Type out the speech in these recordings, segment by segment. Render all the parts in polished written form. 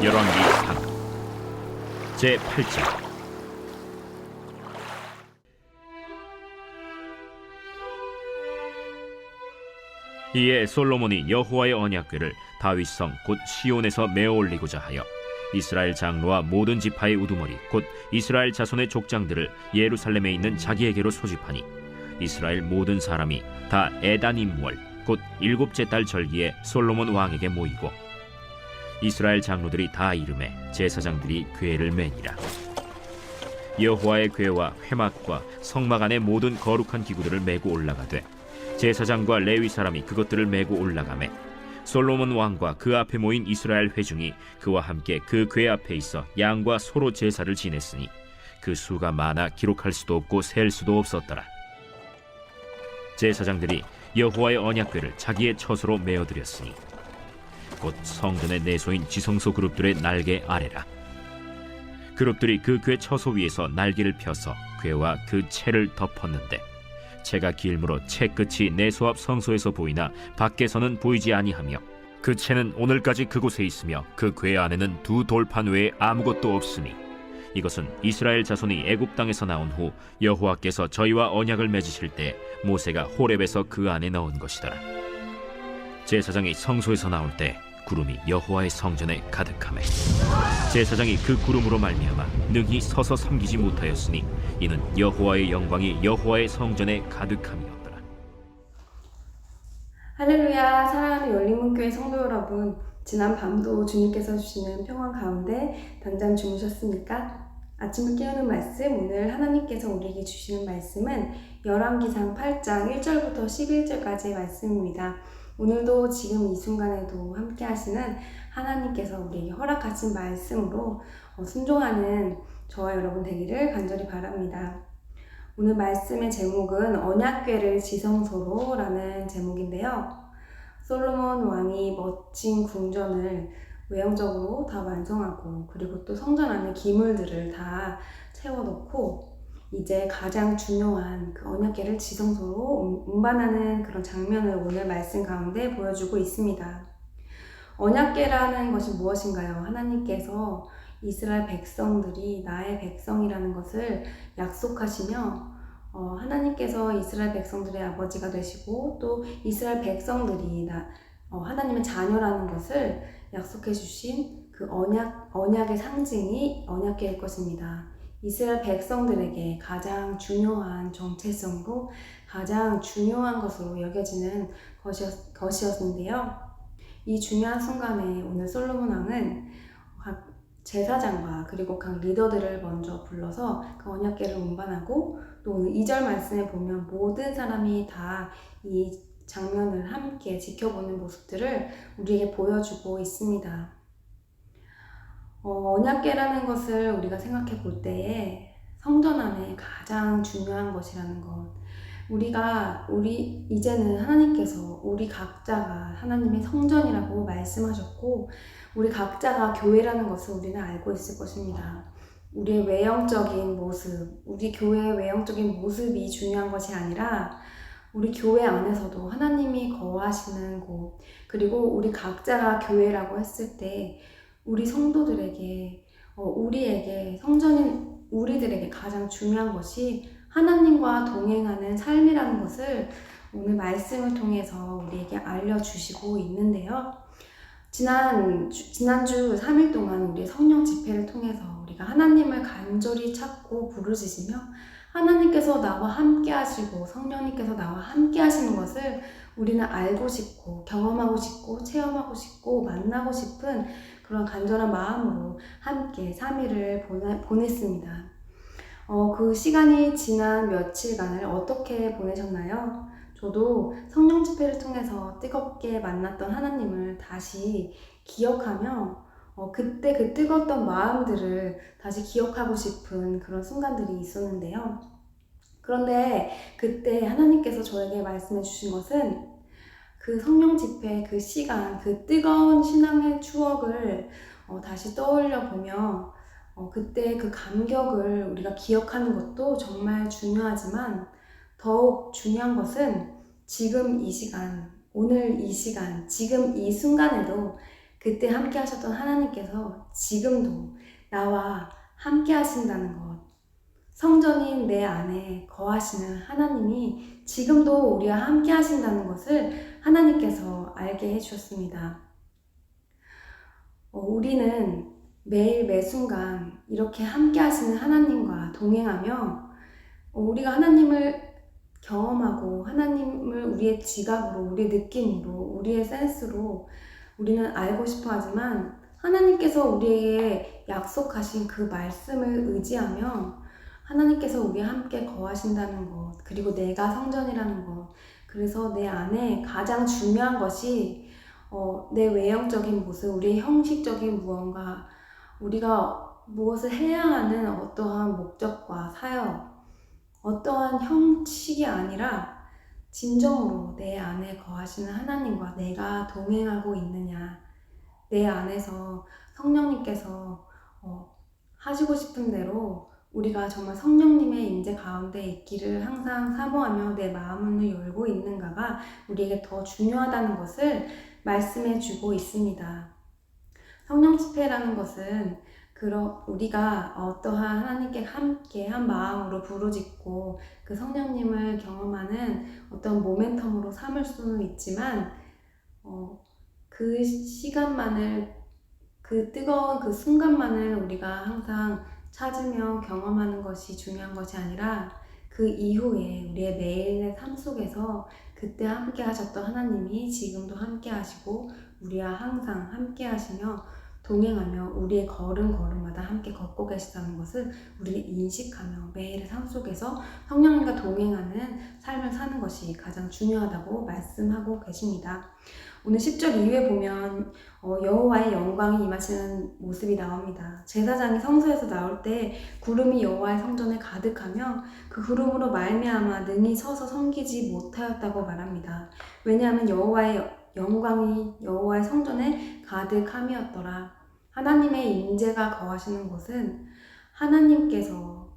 열왕기 상 제8장. 이에 솔로몬이 여호와의 언약궤를 다윗성 곧 시온에서 메어 올리고자 하여 이스라엘 장로와 모든 지파의 우두머리 곧 이스라엘 자손의 족장들을 예루살렘에 있는 자기에게로 소집하니 이스라엘 모든 사람이 다 에다님월 곧 7째 달 절기에 솔로몬 왕에게 모이고 이스라엘 장로들이 다 이름에 제사장들이 궤를 매니라. 여호와의 궤와 회막과 성막 안의 모든 거룩한 기구들을 메고 올라가되 제사장과 레위 사람이 그것들을 메고 올라가매 솔로몬 왕과 그 앞에 모인 이스라엘 회중이 그와 함께 그 궤 앞에 있어 양과 소로 제사를 지냈으니 그 수가 많아 기록할 수도 없고 셀 수도 없었더라. 제사장들이 여호와의 언약궤를 자기의 처소로 메어드렸으니 곧 성전의 내소인 지성소 그룹들의 날개 아래라. 그룹들이 그 궤 처소 위에서 날개를 펴서 궤와 그 채를 덮었는데 채가 길므로 채 끝이 내소 앞 성소에서 보이나 밖에서는 보이지 아니하며 그 채는 오늘까지 그곳에 있으며 그 궤 안에는 두 돌판 외에 아무것도 없으니 이것은 이스라엘 자손이 애굽 땅에서 나온 후 여호와께서 저희와 언약을 맺으실 때 모세가 호렙에서 그 안에 넣은 것이더라. 제사장이 성소에서 나올 때 구름이 여호와의 성전에 가득하매 제사장이 그 구름으로 말미암아 능히 서서 섬기지 못하였으니 이는 여호와의 영광이 여호와의 성전에 가득함이었더라. 할렐루야. 사랑하는 열린문교회 성도 여러분, 지난 밤도 주님께서 주시는 평안 가운데 당장 주무셨습니까? 아침을 깨우는 말씀, 오늘 하나님께서 우리에게 주시는 말씀은 열왕기상 8장 1절부터 11절까지의 말씀입니다. 오늘도 지금 이 순간에도 함께 하시는 하나님께서 우리에게 허락하신 말씀으로 순종하는 저와 여러분 되기를 간절히 바랍니다. 오늘 말씀의 제목은 언약궤를 지성소로 라는 제목인데요. 솔로몬 왕이 멋진 궁전을 외형적으로 다 완성하고 그리고 또 성전 안에 기물들을 다 채워놓고 이제 가장 중요한 그 언약궤를 지성소로 운반하는 그런 장면을 오늘 말씀 가운데 보여주고 있습니다. 언약궤라는 것이 무엇인가요? 하나님께서 이스라엘 백성들이 나의 백성이라는 것을 약속하시며 하나님께서 이스라엘 백성들의 아버지가 되시고 또 이스라엘 백성들이 하나님의 자녀라는 것을 약속해 주신 그 언약의 상징이 언약궤일 것입니다. 이스라엘 백성들에게 가장 중요한 정체성으로 가장 중요한 것으로 여겨지는 것이었는데요. 이 중요한 순간에 오늘 솔로몬 왕은 각 제사장과 그리고 각 리더들을 먼저 불러서 그 언약궤를 운반하고 또 오늘 2절 말씀에 보면 모든 사람이 다 이 장면을 함께 지켜보는 모습들을 우리에게 보여주고 있습니다. 언약궤라는 것을 우리가 생각해 볼 때에 성전 안에 가장 중요한 것이라는 것, 이제는 하나님께서 우리 각자가 하나님의 성전이라고 말씀하셨고 우리 각자가 교회라는 것을 우리는 알고 있을 것입니다. 우리의 외형적인 모습, 우리 교회의 외형적인 모습이 중요한 것이 아니라 우리 교회 안에서도 하나님이 거하시는 곳, 그리고 우리 각자가 교회라고 했을 때 우리 성도들에게, 우리에게, 성전인 우리들에게 가장 중요한 것이 하나님과 동행하는 삶이라는 것을 오늘 말씀을 통해서 우리에게 알려주시고 있는데요. 지난주 3일 동안 우리 성령 집회를 통해서 우리가 하나님을 간절히 찾고 부르짖으며 하나님께서 나와 함께 하시고 성령님께서 나와 함께 하시는 것을 우리는 알고 싶고 경험하고 싶고 체험하고 싶고 만나고 싶은 그런 간절한 마음으로 함께 3일을 보냈습니다. 그 시간이 지난 며칠간을 어떻게 보내셨나요? 저도 성령 집회를 통해서 뜨겁게 만났던 하나님을 다시 기억하며 그때 그 뜨거웠던 마음들을 다시 기억하고 싶은 그런 순간들이 있었는데요. 그런데 그때 하나님께서 저에게 말씀해 주신 것은 그 성령 집회 그 시간, 그 뜨거운 신앙의 추억을 다시 떠올려 보며 그때 그 감격을 우리가 기억하는 것도 정말 중요하지만 더욱 중요한 것은 지금 이 시간, 오늘 이 시간, 지금 이 순간에도 그때 함께 하셨던 하나님께서 지금도 나와 함께 하신다는 것, 성전인 내 안에 거하시는 하나님이 지금도 우리와 함께 하신다는 것을 하나님께서 알게 해주셨습니다. 우리는 매일 매순간 이렇게 함께 하시는 하나님과 동행하며 우리가 하나님을 경험하고 하나님을 우리의 지각으로, 우리의 느낌으로, 우리의 센스로 우리는 알고 싶어 하지만 하나님께서 우리에게 약속하신 그 말씀을 의지하며 하나님께서 우리와 함께 거하신다는 것, 그리고 내가 성전이라는 것, 그래서 내 안에 가장 중요한 것이 내 외형적인 모습, 우리의 형식적인 무언가, 우리가 무엇을 해야 하는 어떠한 목적과 사역, 어떠한 형식이 아니라 진정으로 내 안에 거하시는 하나님과 내가 동행하고 있느냐, 내 안에서 성령님께서 하시고 싶은 대로 우리가 정말 성령님의 임재 가운데 있기를 항상 사모하며 내 마음을 열고 있는가가 우리에게 더 중요하다는 것을 말씀해 주고 있습니다. 성령 집회라는 것은 우리가 어떠한 하나님께 함께 한 마음으로 부르짖고 그 성령님을 경험하는 어떤 모멘텀으로 삼을 수는 있지만 그 시간만을, 그 뜨거운 그 순간만을 우리가 항상 찾으며 경험하는 것이 중요한 것이 아니라 그 이후에 우리의 매일의 삶 속에서 그때 함께 하셨던 하나님이 지금도 함께 하시고 우리와 항상 함께 하시며 동행하며 우리의 걸음걸음마다 함께 걷고 계시다는 것을 우리는 인식하며 매일의 삶 속에서 성령님과 동행하는 삶을 사는 것이 가장 중요하다고 말씀하고 계십니다. 오늘 10절 이후에 보면 여호와의 영광이 임하시는 모습이 나옵니다. 제사장이 성소에서 나올 때 구름이 여호와의 성전에 가득하며 그 구름으로 말미암아 능히 서서 섬기지 못하였다고 말합니다. 왜냐하면 여호와의 영광이 여호와의 성전에 가득함이었더라. 하나님의 임재가 거하시는 곳은 하나님께서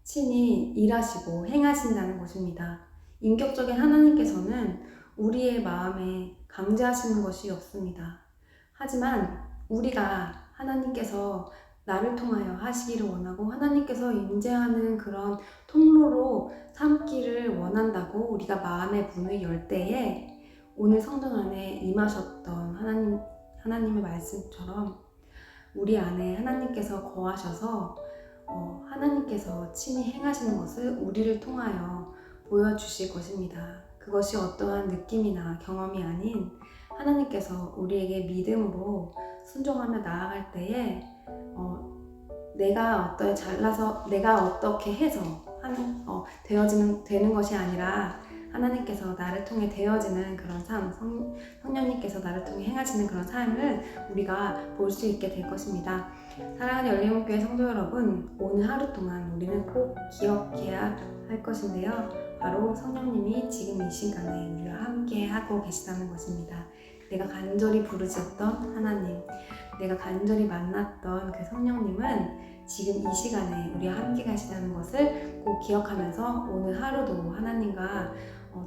친히 일하시고 행하신다는 것입니다. 인격적인 하나님께서는 우리의 마음에 강제하시는 것이 없습니다. 하지만 우리가 하나님께서 나를 통하여 하시기를 원하고 하나님께서 임재하는 그런 통로로 삼기를 원한다고 우리가 마음의 문을 열 때에 오늘 성전 안에 임하셨던 하나님의 말씀처럼 우리 안에 하나님께서 거하셔서 하나님께서 친히 행하시는 것을 우리를 통하여 보여주실 것입니다. 그것이 어떠한 느낌이나 경험이 아닌 하나님께서 우리에게 믿음으로 순종하며 나아갈 때에 내가 어떻게 해서 되는 것이 아니라 하나님께서 나를 통해 되어지는 그런 삶, 성령님께서 나를 통해 행하시는 그런 삶을 우리가 볼 수 있게 될 것입니다. 사랑하는 열린문교회 성도 여러분, 오늘 하루 동안 우리는 꼭 기억해야 할 것인데요. 바로 성령님이 지금 이 시간에 우리와 함께 하고 계시다는 것입니다. 내가 간절히 부르짖었던 하나님, 내가 간절히 만났던 그 성령님은 지금 이 시간에 우리와 함께 가시다는 것을 꼭 기억하면서 오늘 하루도 하나님과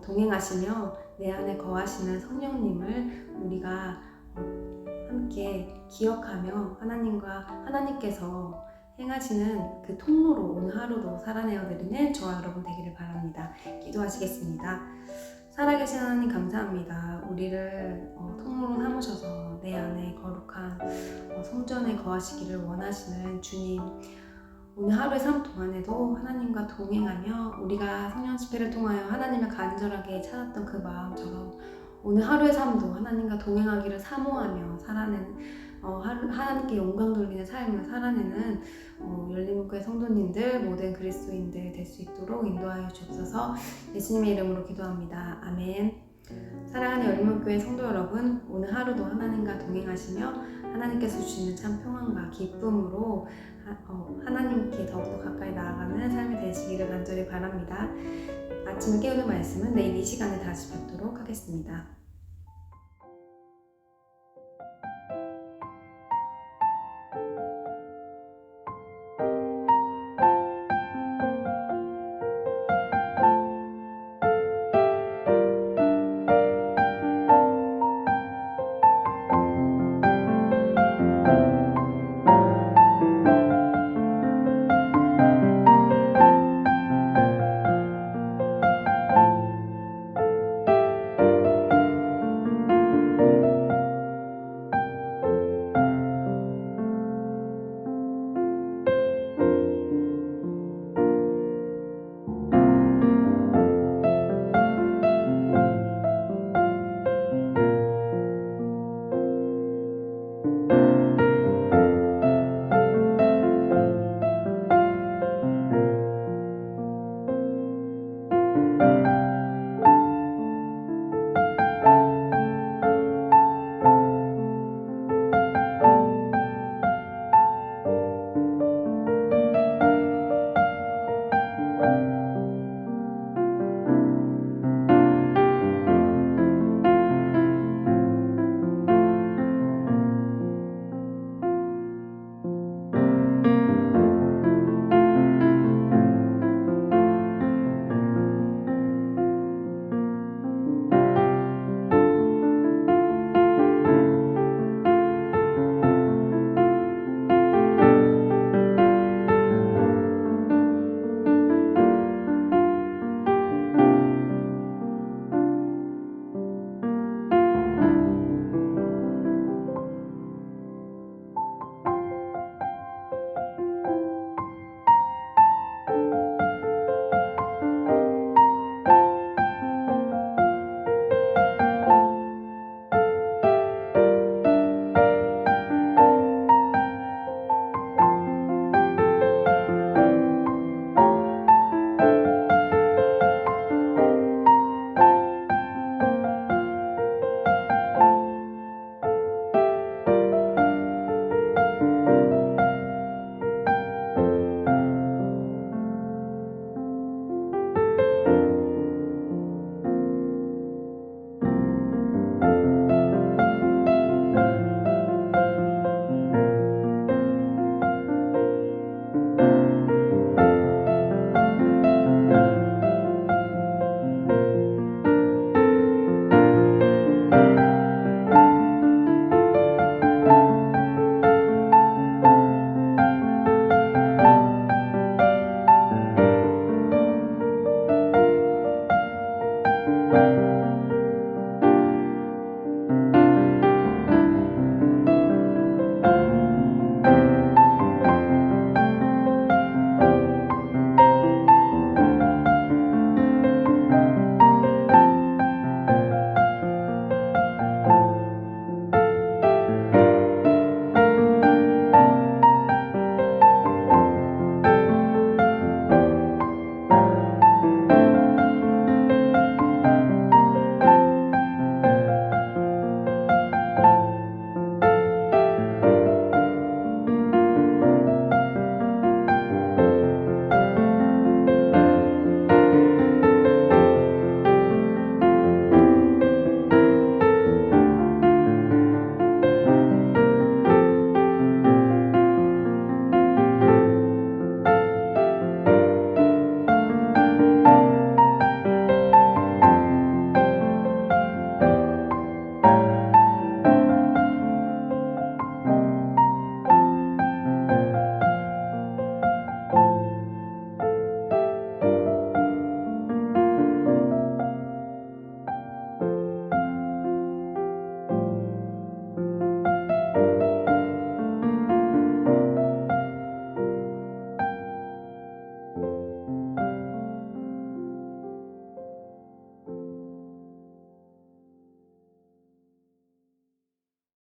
동행하시며 내 안에 거하시는 성령님을 우리가 함께 기억하며 하나님께서 행하시는 그 통로로 오늘 하루도 살아내어드리는 저와 여러분 되기를 바랍니다. 기도하시겠습니다. 살아계신 하나님 감사합니다. 우리를 통로로 삼으셔서 내 안에 거룩한 성전에 거하시기를 원하시는 주님, 오늘 하루의 삶 동안에도 하나님과 동행하며 우리가 성령 집회를 통하여 하나님을 간절하게 찾았던 그 마음처럼 오늘 하루의 삶도 하나님과 동행하기를 사모하며 살아내는 하나님께 영광 돌리는 삶을 살아내는 열린문교회 성도님들, 모든 그리스도인들 될 수 있도록 인도하여 주옵소서. 예수님의 이름으로 기도합니다. 아멘. 사랑하는 열린문교회 성도 여러분, 오늘 하루도 하나님과 동행하시며 하나님께서 주시는 참 평안과 기쁨으로 하나님께 더욱더 가까이 나아가는 삶이 되시기를 간절히 바랍니다. 아침을 깨우는 말씀은 내일 이 시간에 다시 뵙도록 하겠습니다.